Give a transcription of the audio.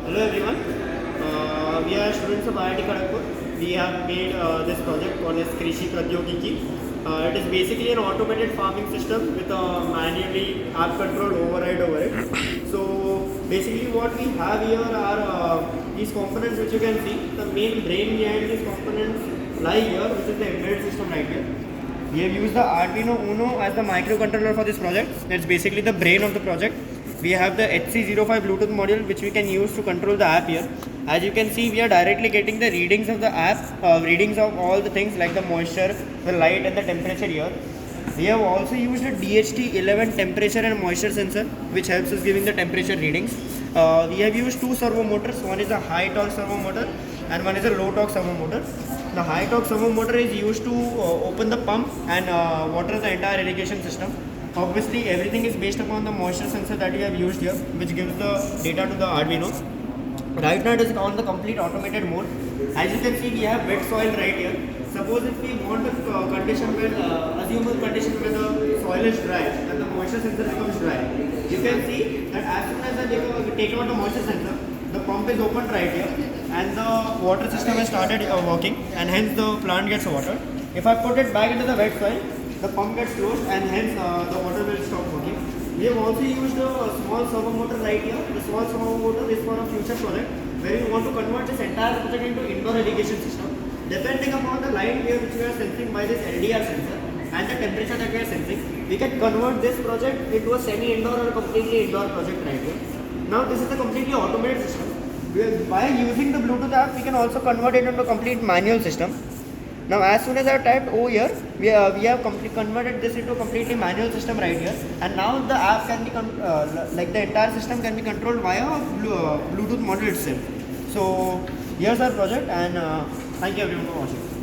Hello everyone, we are students of IIT Kharagpur. We have made this project called as Krishi Pradyogiki. It is basically an automated farming system with a manually app control override over it. So basically what we have here are these components which you can see. The main brain behind these components lie here, which is the embedded system right here. We have used the Arduino Uno as the microcontroller for this project. It's basically the brain of the project. We have the HC05 Bluetooth module which we can use to control the app here. As you can see, we are directly getting the readings of the app, readings of all the things like the moisture, the light and the temperature here. We have also used a DHT11 temperature and moisture sensor which helps us giving the temperature readings. We have used two servo motors. One is a high torque servo motor and one is a low torque servo motor. The high torque servo motor is used to open the pump and water the entire irrigation system. Obviously everything is based upon the moisture sensor that we have used here, which gives the data to the Arduino. Right now it is on the complete automated mode. As you can see, we have wet soil right here. Suppose if we want a condition where, assume a condition where the soil is dry and the moisture sensor becomes dry. You can see that as soon as I take out the moisture sensor, the pump is opened right here and the water system has started working, and hence the plant gets watered. If I put it back into the wet soil, the pump gets closed and hence the water will stop working. We have also used a small servo motor right here. The small servo motor is for a future project where we want to convert this entire project into indoor irrigation system. Depending upon the light wave which we are sensing by this LDR sensor and the temperature that we are sensing, we can convert this project into a semi-indoor or a completely indoor project right here. Now this is a completely automated system. By using the Bluetooth app, we can also convert it into a complete manual system. Now as soon as I typed O here, we have converted this into a completely manual system right here, and now the app can be, like the entire system can be controlled via Bluetooth module itself. So here's our project, and thank you everyone for watching.